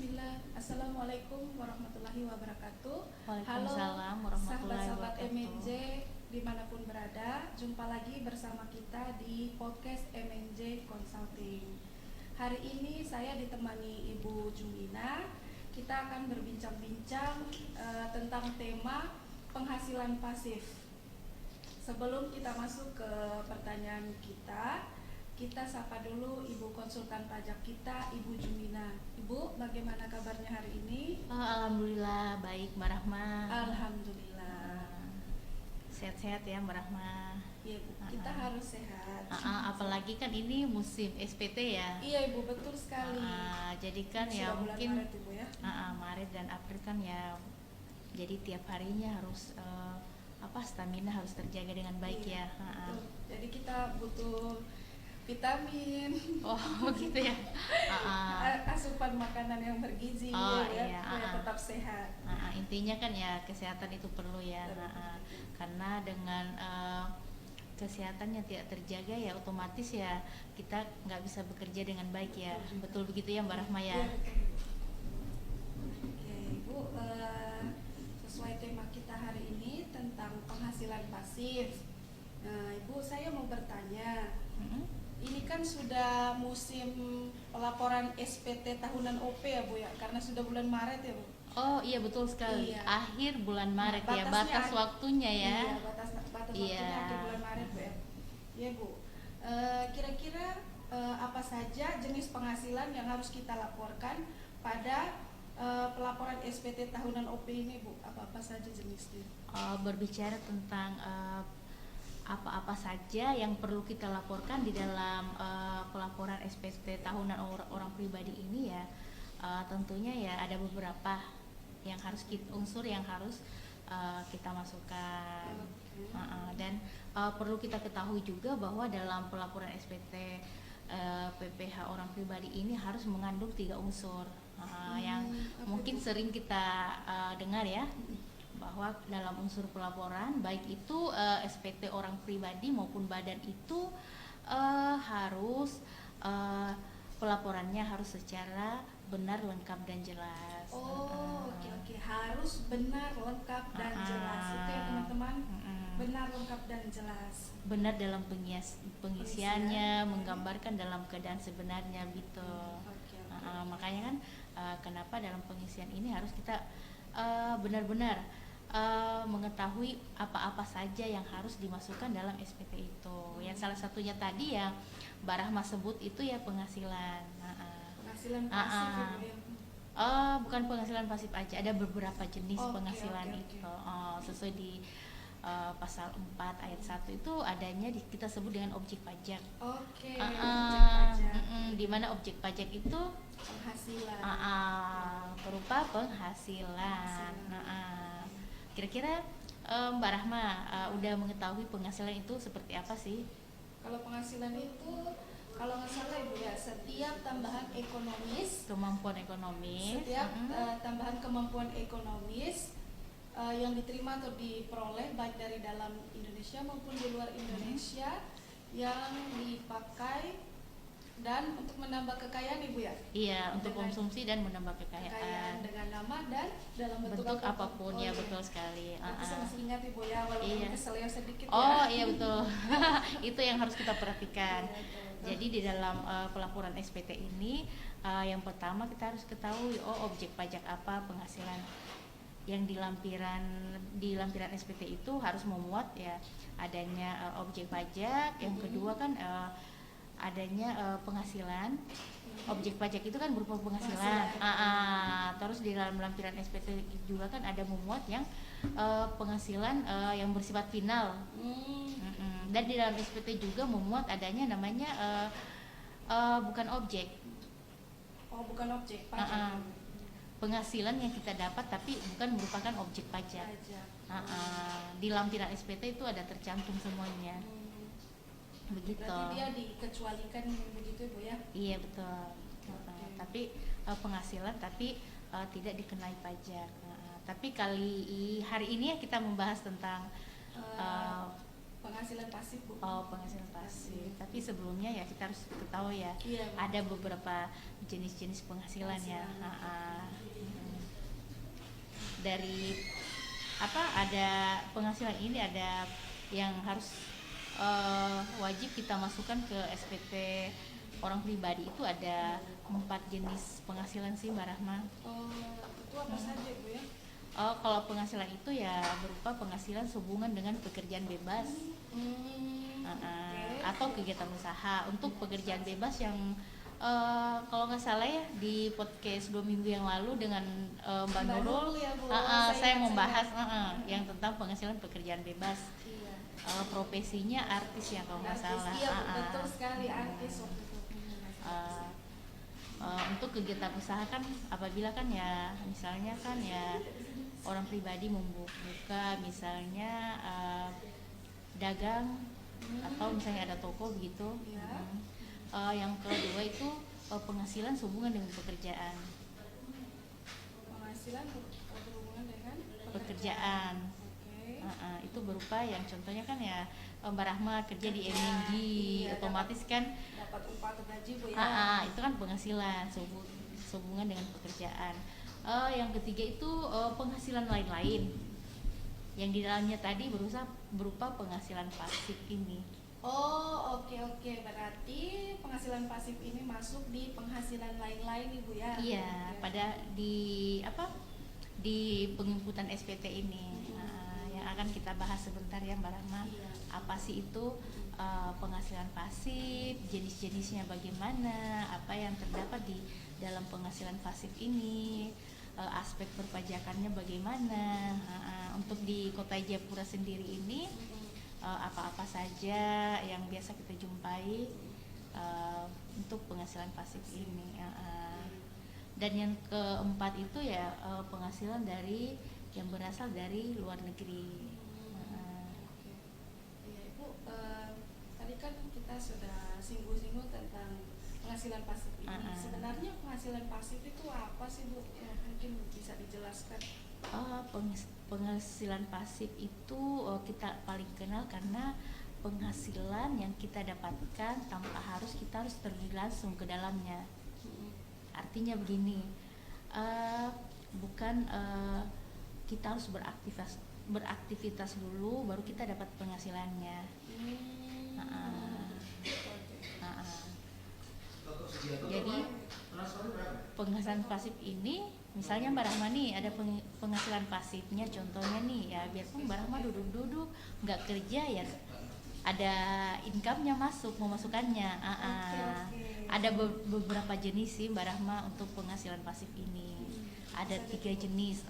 Bismillah. Assalamualaikum warahmatullahi wabarakatuh. Halo Waalaikumsalam warahmatullahi sahabat-sahabat wabarakatuh. MNJ dimanapun berada. Jumpa lagi bersama kita di podcast MNJ Consulting. Hari ini saya ditemani Ibu Jumina. Kita akan berbincang-bincang tentang tema penghasilan pasif. Sebelum kita masuk ke pertanyaan kita sapa dulu Ibu konsultan pajak kita, Ibu Jumina. Ibu, bagaimana kabarnya hari ini? Alhamdulillah baik Mbak Rahma. Alhamdulillah. Sehat-sehat ya Mbak Rahma. Iya Bu, kita harus sehat. Apalagi kan ini musim SPT ya. Iya Ibu, betul sekali. Jadi kan Sudah ya bulan mungkin Maret, Ibu, ya. Maret dan April kan ya. Jadi tiap harinya harus stamina harus terjaga dengan baik Iya, ya. betul. Jadi kita butuh vitamin, Oh gitu ya. asupan makanan yang bergizi Iya, supaya tetap sehat. Intinya kan ya kesehatan itu perlu ya. Karena dengan kesehatan yang tidak terjaga ya otomatis ya kita nggak bisa bekerja dengan baik ya. Betul begitu ya Mbak Rahma ya. Iya, betul. Oke Ibu, sesuai tema kita hari ini tentang penghasilan pasif. Nah Ibu, saya mau bertanya, ini kan sudah musim pelaporan SPT tahunan OP ya Bu ya, karena sudah bulan Maret ya Bu. Oh iya betul sekali. Iya. Akhir bulan Maret ya, Batasnya batas waktunya ya. Iya, batas waktunya Iya. akhir bulan Maret Bu ya. Iya Bu. Kira-kira apa saja jenis penghasilan yang harus kita laporkan pada pelaporan SPT tahunan OP ini Bu? Apa-apa saja jenisnya? Berbicara tentang apa-apa saja yang perlu kita laporkan di dalam pelaporan SPT tahunan orang pribadi ini ya, tentunya ya ada beberapa yang harus unsur yang harus kita masukkan. Dan perlu kita ketahui juga bahwa dalam pelaporan SPT PPH orang pribadi ini harus mengandung 3 unsur yang mungkin sering kita dengar ya, bahwa dalam unsur pelaporan baik itu SPT orang pribadi maupun badan itu harus pelaporannya harus secara benar, lengkap dan jelas. Oke. Harus benar, lengkap dan jelas. Oke teman-teman, benar, lengkap dan jelas. Benar dalam pengisiannya, menggambarkan dalam keadaan sebenarnya gitu. Makanya kan kenapa dalam pengisian ini harus kita benar-benar mengetahui apa-apa saja yang harus dimasukkan dalam SPT itu. Yang salah satunya tadi yang Mbak Rahma sebut itu ya penghasilan. Penghasilan pasif ya. Bukan penghasilan pasif aja, ada beberapa jenis penghasilan itu. Sesuai di pasal 4 ayat 1 itu adanya kita sebut dengan objek pajak. Objek pajak. Di mana objek pajak itu penghasilan. Berupa penghasilan. Kira-kira Mbak Rahma udah mengetahui penghasilan itu seperti apa sih? Kalau penghasilan itu, kalau nggak salah Ibu ya, setiap tambahan ekonomis, Kemampuan ekonomis. tambahan kemampuan ekonomis yang diterima atau diperoleh baik dari dalam Indonesia maupun di luar Indonesia yang dipakai dan untuk menambah kekayaan Ibu ya. Iya, untuk konsumsi dan menambah kekayaan Dengan nama dan dalam bentuk apapun ya, betul sekali. Saya masih ingat Ibu ya, walaupun keselio sedikit Iya betul. Itu yang harus kita perhatikan. Jadi di dalam pelaporan SPT ini yang pertama kita harus ketahui objek pajak apa penghasilan yang di lampiran SPT itu harus memuat ya adanya objek pajak. Yang kedua kan adanya penghasilan. Objek pajak itu kan berupa penghasilan. Terus di dalam lampiran SPT juga kan ada memuat yang penghasilan yang bersifat final. Dan di dalam SPT juga memuat adanya namanya bukan objek. Bukan objek pajak. Penghasilan yang kita dapat tapi bukan merupakan objek pajak. Di lampiran SPT itu ada tercantum semuanya. Begitu. Berarti dia dikecualikan begitu Bu ya? Iya betul. Tapi penghasilan tapi tidak dikenai pajak. Tapi hari ini ya kita membahas tentang penghasilan pasif Bu. Penghasilan pasif. Asik. Tapi sebelumnya ya kita harus ketahui ya, Iya, ada beberapa jenis-jenis penghasilan ya. Dari ada penghasilan ini ada yang harus wajib kita masukkan ke SPT orang pribadi. Itu ada 4 jenis penghasilan sih Mbak Rahma. Itu apa saja Bu ya? Kalau penghasilan itu ya berupa penghasilan sehubungan dengan pekerjaan bebas atau kegiatan usaha. Untuk pekerjaan bebas yang kalau nggak salah ya di podcast 2 minggu yang lalu dengan Mbak Nurul ya, Bu. saya membahas yang tentang penghasilan pekerjaan bebas. Iya. Profesinya artis ya kalau nggak salah. Iya, betul sekali artis waktu itu. Untuk kegiatan usaha kan apabila kan ya misalnya kan ya orang pribadi membuka misalnya dagang atau misalnya ada toko begitu. Ya. Yang kedua itu penghasilan sehubungan dengan pekerjaan. Penghasilan berhubungan dengan Pekerjaan. Oke. Itu berupa yang contohnya kan ya Mbak Rahma kerja di Kerja, MNG, iya, otomatis kan dapat upah atau gaji Bu ya. itu kan penghasilan sehubungan dengan pekerjaan. Yang ketiga itu penghasilan lain-lain yang di dalamnya tadi berupa penghasilan pasif ini. Oke. Berarti penghasilan pasif ini masuk di penghasilan lain-lain Ibu ya. Iya, pada di penginputan SPT ini. Yang akan kita bahas sebentar ya Mbak Rahma. Iya. Apa sih itu penghasilan pasif, jenis-jenisnya bagaimana, apa yang terdapat di dalam penghasilan pasif ini, aspek perpajakannya bagaimana. Untuk di Kota Jayapura sendiri ini apa-apa saja yang biasa kita jumpai untuk penghasilan pasif ini. Dan yang keempat itu ya penghasilan dari yang berasal dari luar negeri. Iya Ibu, tadi kan kita sudah singgung-singgung tentang penghasilan pasif ini. Sebenarnya penghasilan pasif itu apa sih Bu? Ya, mungkin bisa dijelaskan. Penghasilan pasif itu kita paling kenal karena penghasilan yang kita dapatkan tanpa kita harus terjun langsung ke dalamnya. Artinya begini, bukan kita harus beraktivitas dulu baru kita dapat penghasilannya. Jadi penghasilan pasif ini, misalnya Mbak Rahma nih ada penghasilan pasifnya, contohnya nih ya biasanya Mbak Rahma duduk-duduk nggak kerja ya ada income-nya memasukkannya. Ada beberapa jenis sih Mbak Rahma untuk penghasilan pasif ini. Ada 3 jenis.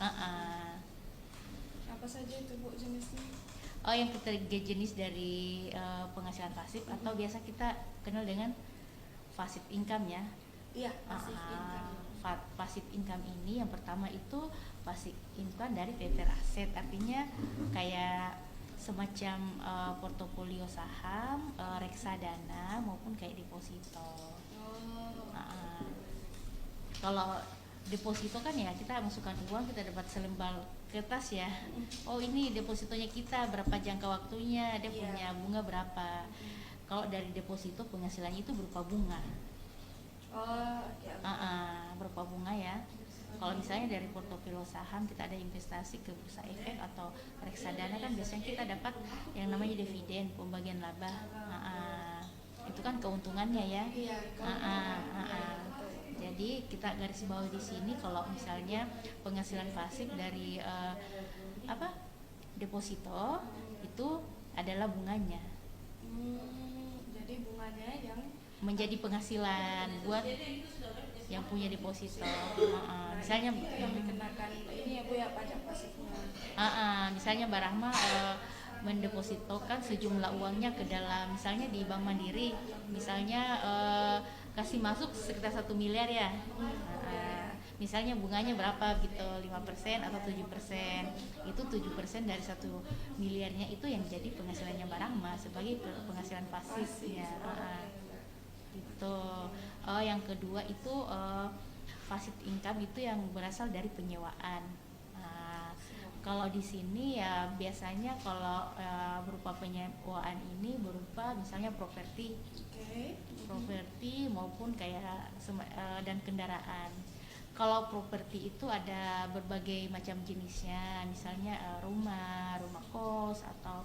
Apa saja itu Bu jenisnya? Yang ketiga jenis dari penghasilan pasif atau biasa kita kenal dengan passive income ya. Iya, passive income. Passive income ini yang pertama itu passive income dari paper aset, artinya kayak semacam portofolio saham, reksadana maupun kayak deposito. Kalau deposito kan ya kita masukkan uang, kita dapat selembar kertas ya. Ini depositonya kita berapa jangka waktunya, dia punya bunga berapa. Kalau dari deposito penghasilannya itu berupa bunga. Berupa bunga ya. Kalau misalnya dari portofolio saham kita ada investasi ke bursa efek atau reksadana kan biasanya kita dapat yang namanya dividen, pembagian laba. Itu kan keuntungannya ya. Jadi kita garis bawah di sini kalau misalnya penghasilan pasif dari deposito itu adalah bunganya. Jadi bunganya yang menjadi penghasilan buat yang punya deposito. Misalnya yang dikenakan ini ya Bu ya, pajak pasifnya. Misalnya Mbak Rahma mendepositokan sejumlah uangnya ke dalam misalnya di Bank Mandiri, misalnya kasih masuk sekitar 1 miliar ya. Misalnya bunganya berapa gitu, 5% atau 7%. Itu 7% dari 1 miliarnya itu yang jadi penghasilannya Mbak Rahma sebagai penghasilan pasifnya. Gitu. Yang kedua itu passive income itu yang berasal dari penyewaan. Kalau di sini ya biasanya kalau berupa penyewaan ini berupa misalnya properti, Oke. maupun kayak dan kendaraan. Kalau properti itu ada berbagai macam jenisnya, misalnya rumah kos atau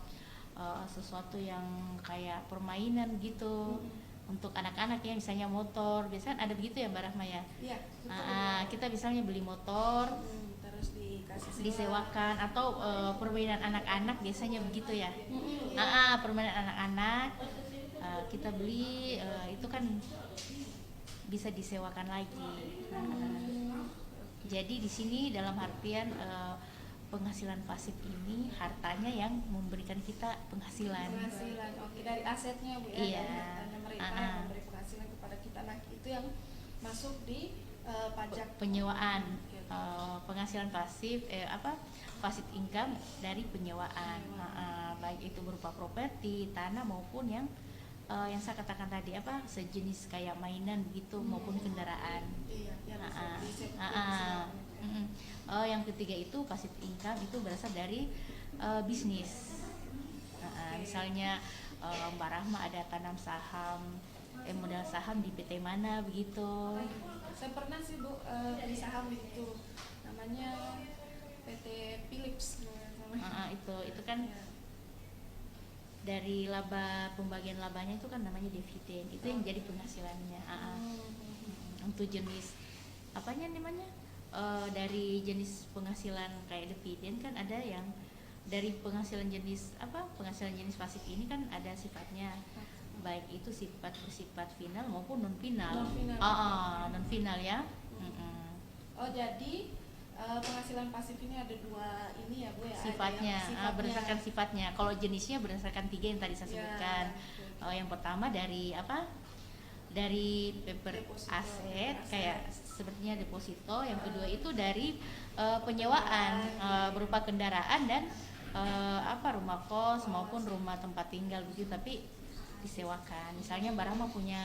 sesuatu yang kayak permainan gitu. Untuk anak-anak ya, misalnya motor, biasanya ada begitu ya Mbak Rahma ya. Iya, betul. Kita misalnya beli motor, Terus dikasih sewa. disewakan, atau permainan anak-anak biasanya begitu ya. Permainan anak-anak kita beli itu kan bisa disewakan lagi. Jadi di sini dalam artian penghasilan pasif ini hartanya yang memberikan kita penghasilan. Oke, dari asetnya Bu ya. Iya. Dari hartanya mereka yang memberi penghasilan kepada kita. Nah, itu yang masuk di pajak Penyewaan. Oke. Penghasilan pasif passive income dari penyewaan. Baik itu berupa properti, tanah, maupun yang saya katakan tadi sejenis kayak mainan begitu, maupun kendaraan. Iya, yang Yang ketiga itu passive income, itu berasal dari bisnis. Misalnya Mbak Rahma ada tanam saham, modal saham di PT mana begitu. Saya pernah sih Bu beli saham itu, namanya PT Philips namanya. Itu kan dari pembagian labanya itu kan namanya dividen, itu yang jadi penghasilannya. Untuk jenis apanya namanya, dari jenis penghasilan kayak dividen kan ada yang dari penghasilan jenis pasif ini kan ada sifatnya, baik itu bersifat final maupun non final. Non final ya. Oh, jadi penghasilan pasif ini ada dua ini ya Bu ya. Sifatnya, berdasarkan sifatnya. Kalau jenisnya berdasarkan 3 yang tadi saya sebutkan. Yang pertama dari dari paper Deposito, aset kayak sepertinya deposito. Yang kedua itu dari penyewaan berupa kendaraan dan rumah kos maupun rumah tempat tinggal begitu, tapi disewakan. Misalnya Mbak Rahma punya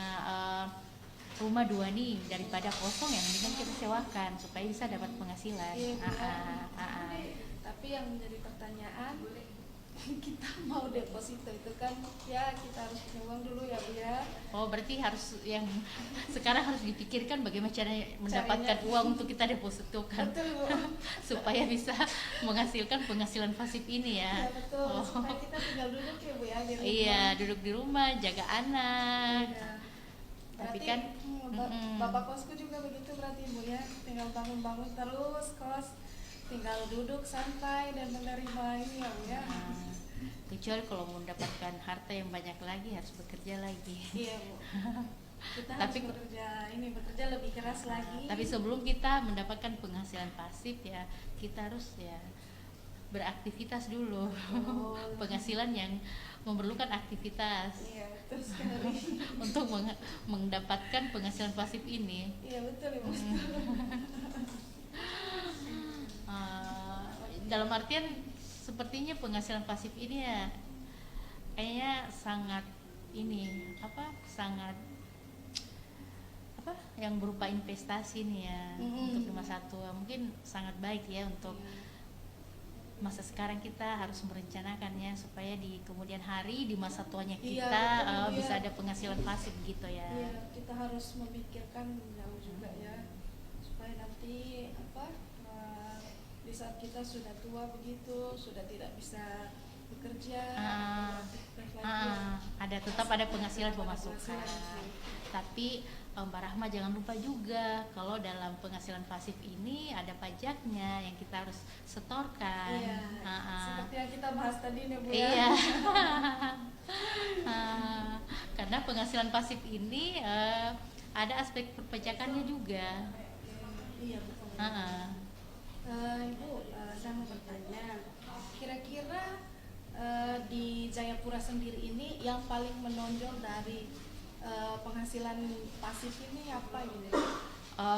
rumah 2 nih, daripada kosong yang mendingan kita sewakan supaya bisa dapat penghasilan. Tapi yang menjadi pertanyaan, kita mau deposito itu kan ya kita harus punya uang dulu ya Bu ya. Oh, berarti harus yang sekarang harus dipikirkan bagaimana cara mendapatkan uang untuk kita depositokan. Betul Bu. Supaya bisa menghasilkan penghasilan pasif ini ya. Ya betul, supaya kita tinggal duduk ya Bu ya di rumah. Iya, duduk di rumah, jaga anak. Iya. Tapi Berarti, kan bapak kosku juga begitu berarti Bu ya, tinggal bangun-bangun terus kos, tinggal duduk santai dan menerima ini ya Bu ya. Kecuali kalau mau mendapatkan harta yang banyak lagi harus bekerja lagi. Iya Bu. Kita harus bekerja lebih keras lagi. Tapi sebelum kita mendapatkan penghasilan pasif ya, kita harus ya beraktivitas dulu. Penghasilan yang memerlukan aktivitas. Iya, betul sekali. Untuk mendapatkan penghasilan pasif ini. Iya, betul Ibu. Dalam artian sepertinya penghasilan pasif ini ya kayaknya sangat yang berupa investasi nih ya. Untuk di masa tua mungkin sangat baik ya untuk masa sekarang. Kita harus merencanakannya supaya di kemudian hari di masa tuanya kita bisa ada penghasilan pasif gitu ya. Iya, kita harus memikirkan jauh juga ya, supaya nanti di saat kita sudah tua begitu, sudah tidak bisa bekerja, tetap ada penghasilan pemasukan. Tapi Mbak Rahma jangan lupa juga kalau dalam penghasilan pasif ini ada pajaknya yang kita harus setorkan. Iya, seperti yang kita bahas tadi nih Bu ya. Iya. Karena penghasilan pasif ini ada aspek perpajakannya juga. Iya betul. Ibu, saya mau bertanya, kira-kira di Jayapura sendiri ini yang paling menonjol dari penghasilan pasif ini apa ini?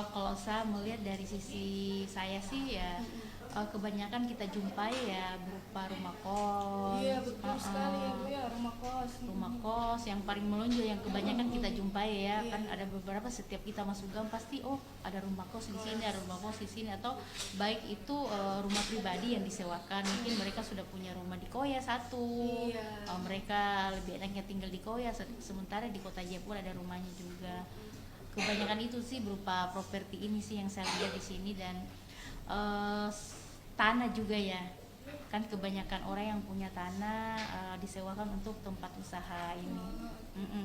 Kalau saya melihat dari sisi saya sih ya, kebanyakan kita jumpai ya berupa rumah kos. Iya betul sekali ya Bu ya, rumah kos. Rumah kos yang paling menonjol yang kebanyakan kita jumpai ya. Iya. Kan ada beberapa setiap kita masuk gang pasti ada rumah kos di sini, ada rumah kos di sini, atau baik itu rumah pribadi yang disewakan. Mungkin mereka sudah punya rumah di Koya satu. Iya. Mereka lebih enaknya tinggal di Koya, sementara di Kota Jayapura ada rumahnya juga. Kebanyakan itu sih berupa properti ini sih yang saya lihat di sini, dan tanah juga ya, kan kebanyakan orang yang punya tanah disewakan untuk tempat usaha ini.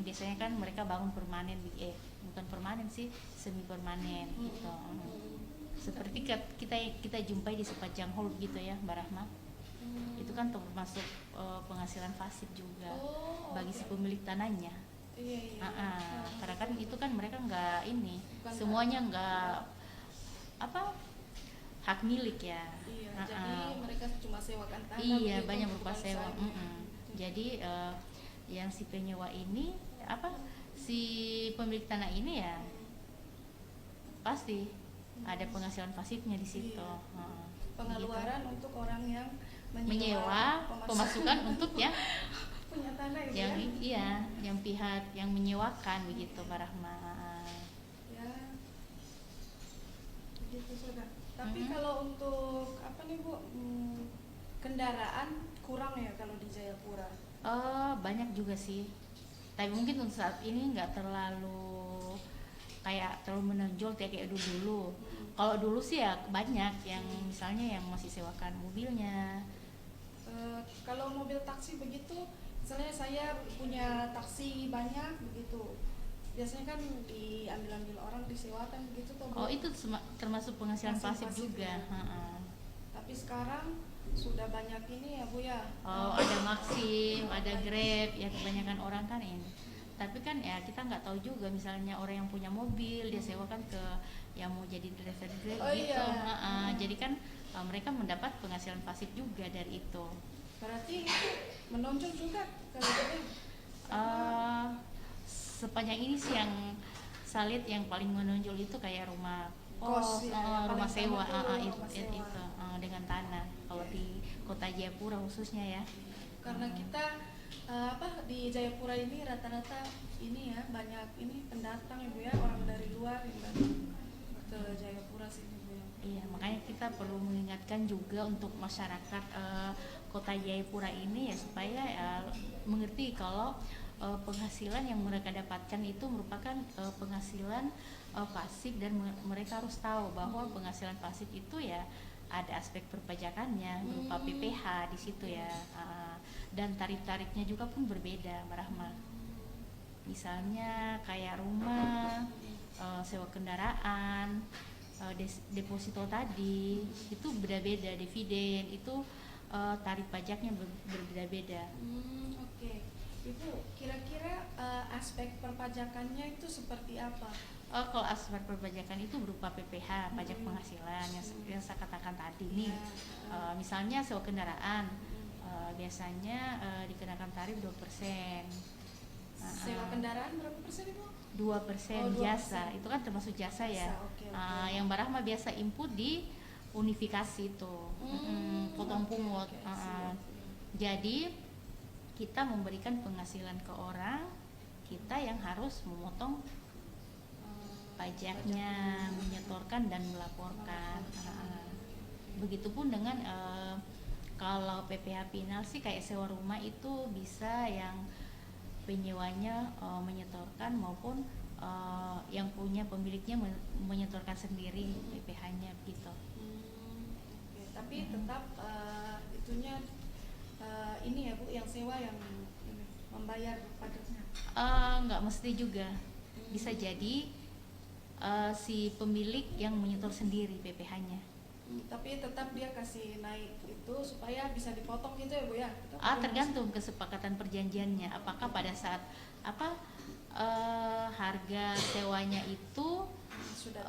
Biasanya kan mereka bangun permanen, bukan permanen sih, semi permanen gitu. Seperti kita jumpai di Sepanjang Hall gitu ya Mbak Rahma. Itu kan termasuk penghasilan pasif juga bagi si pemilik tanahnya. Iya. Karena kan itu kan mereka nggak ini, Bukan semuanya nggak hak milik ya. Iya, jadi mereka cuma sewakan tanah. Iya, begitu, banyak berupa bukan sewa. usahanya. Jadi yang si penyewa ini si pemilik tanah ini ya pasti ada penghasilan pasifnya di situ. Iya. Pengeluaran Gitu. untuk orang yang menyewa, pemasukan untuk yang punya tanah itu yang ya. iya, yang pihak yang menyewakan begitu Pak Rahma. Ya. Begitu sudah. Tapi kalau untuk apa nih Bu, kendaraan kurang ya kalau di Jayapura? Banyak juga sih. Tapi mungkin untuk saat ini nggak terlalu menonjol kayak dulu. Kalau dulu sih ya banyak yang misalnya yang masih sewakan mobilnya. Kalau mobil taksi begitu, misalnya saya punya taksi banyak begitu, biasanya kan diambil orang disewakan begitu toh Bu? Itu termasuk penghasilan pasif juga. Ya. Tapi sekarang sudah banyak ini ya Bu ya. Ada Maxim, ada Grab, ya kebanyakan orang kan ini. Tapi kan ya kita nggak tahu juga, misalnya orang yang punya mobil dia sewakan ke yang mau jadi driver Grab gitu. Iya. Jadi kan mereka mendapat penghasilan pasif juga dari itu. Berarti itu menonjol juga kalau gitu. Sepanjang ini sih yang saya lihat yang paling menonjol itu kayak rumah kos, ya, rumah sewa, rumah itu dengan tanah. Kalau di Kota Jayapura khususnya ya. Karena kita di Jayapura ini rata-rata ini ya banyak ini pendatang ya Bu ya, orang dari luar yang datang ke Jayapura sini Bu ya. Iya, makanya kita perlu mengingatkan juga untuk masyarakat Kota Jayapura ini ya, supaya mengerti kalau penghasilan yang mereka dapatkan itu merupakan penghasilan pasif, dan mereka harus tahu bahwa penghasilan pasif itu ya ada aspek perpajakannya berupa PPH di situ ya. Dan tarif-tarifnya juga pun berbeda Mbak Rahma. Misalnya kayak rumah, sewa kendaraan, deposito tadi itu beda-beda, dividen itu tarif pajaknya berbeda-beda. Oke. Ibu, kira-kira aspek perpajakannya itu seperti apa? Kalau aspek perpajakan itu berupa PPH, pajak penghasilan yang saya katakan tadi nih. Misalnya sewa kendaraan, biasanya dikenakan tarif 2%. Sewa kendaraan berapa persen Ibu? 2% jasa, itu kan termasuk jasa ya. Okay. Yang Mbak Rahma biasa input di unifikasi itu, potong pungut. Jadi kita memberikan penghasilan ke orang, kita yang harus memotong pajaknya, menyetorkan dan melaporkan. Begitupun dengan kalau PPH final sih kayak sewa rumah itu bisa yang penyewanya menyetorkan maupun yang punya pemiliknya menyetorkan sendiri PPH-nya gitu. Tapi tetap itunya ini ya Bu, yang sewa yang membayar pajaknya? Nggak mesti juga, bisa jadi si pemilik yang menyetor sendiri PPH-nya. Tapi tetap dia kasih naik itu supaya bisa dipotong gitu ya Bu ya? Tergantung kesepakatan perjanjiannya, apakah pada saat harga sewanya itu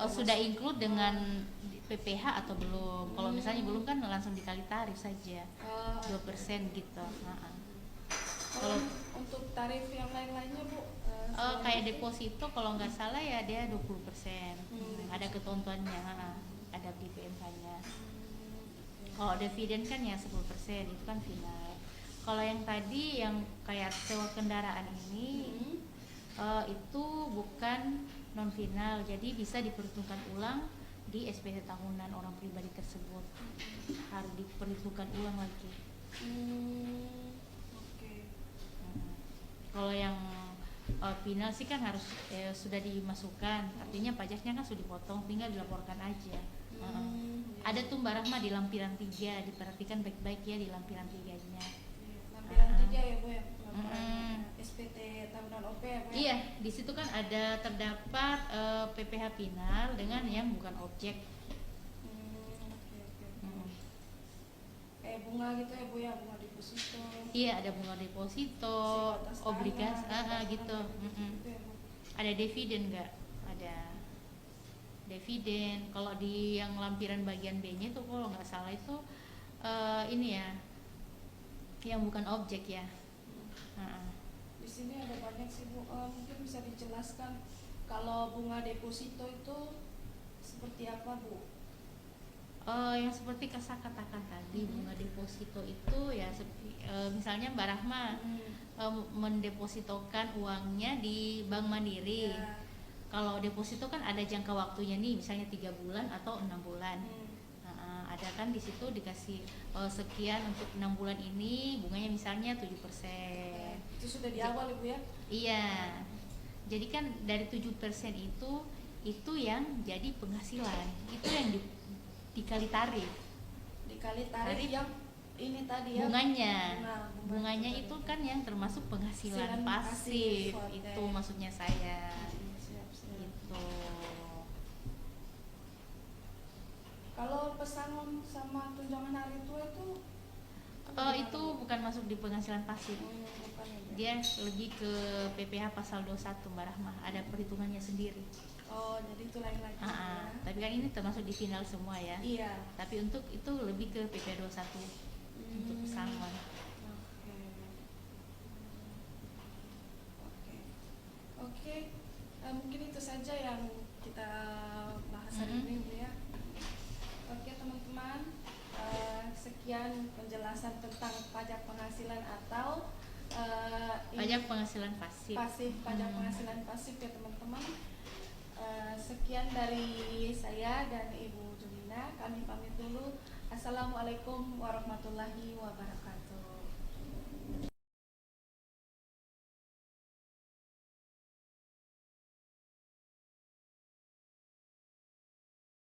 sudah include dengan PPH atau belum. Kalau misalnya belum kan langsung dikali tarif saja 2% gitu. Kalau untuk tarif yang lain-lainnya Bu? Kayak deposito kalau nggak salah ya dia 20%. Ada ketentuannya, ada di PMK-nya. Oh, dividen kan yang 10% itu kan final. Kalau yang tadi yang kayak sewa kendaraan ini itu bukan non final, jadi bisa diperhitungkan ulang di SPT tahunan orang pribadi tersebut. Harus diperhitungkan ulang lagi. Oke. Kalau yang final sih kan harus sudah dimasukkan, artinya pajaknya kan sudah dipotong, tinggal dilaporkan aja. Ada tuh Mbak Rahma di lampiran 3, diperhatikan baik-baik ya di lampiran 3-nya. Lampiran 3 ya Bu ya, SPT tahunan OP ya Bu ya? Iya, di situ kan ada terdapat PPh final dengan yang bukan objek. Kayak bunga gitu ya Bu ya, bunga deposito. Iya, ada bunga deposito, obligasi, gitu. Ya, Bu. Ada dividen nggak? Ada dividen. Kalau di yang lampiran bagian B-nya itu kalau nggak salah itu ini ya, yang bukan objek ya. Di sini ada banyak sih Bu, mungkin bisa dijelaskan kalau bunga deposito itu seperti apa Bu? Yang seperti saya katakan tadi, bunga deposito itu ya misalnya Mbak Rahma mendepositokan uangnya di Bank Mandiri. Ya. Kalau deposito kan ada jangka waktunya nih, misalnya 3 bulan atau 6 bulan. Ada kan di situ dikasih sekian untuk 6 bulan ini, bunganya misalnya 7%. Itu sudah di awal Ibu ya? Iya. Jadi kan dari 7% itu yang jadi penghasilan. Itu yang dikali tarif. Dikali tarif yang ini tadi ya. Bunganya itu kan yang termasuk penghasilan pasif. Itu maksudnya saya. Gitu. Kalau pesangon sama tunjangan hari tua itu itu bukan masuk di penghasilan pasif. Bukan ya, Bu? Dia lebih ke PPh pasal 21 Mbak Rahma. Ada perhitungannya sendiri. Oh, jadi itu lain lagi. Ya. Tapi kan ini termasuk di final semua ya. Iya. Tapi untuk itu lebih ke PP 21 untuk pesangon. Oke. Mungkin itu saja yang kita bahas hari ini Bu ya. Oke teman-teman, sekian penjelasan tentang pajak penghasilan atau pajak penghasilan pasif. Pajak penghasilan pasif ya teman-teman. Sekian dari saya dan Ibu Jumina, kami pamit dulu. Assalamualaikum warahmatullahi wabarakatuh.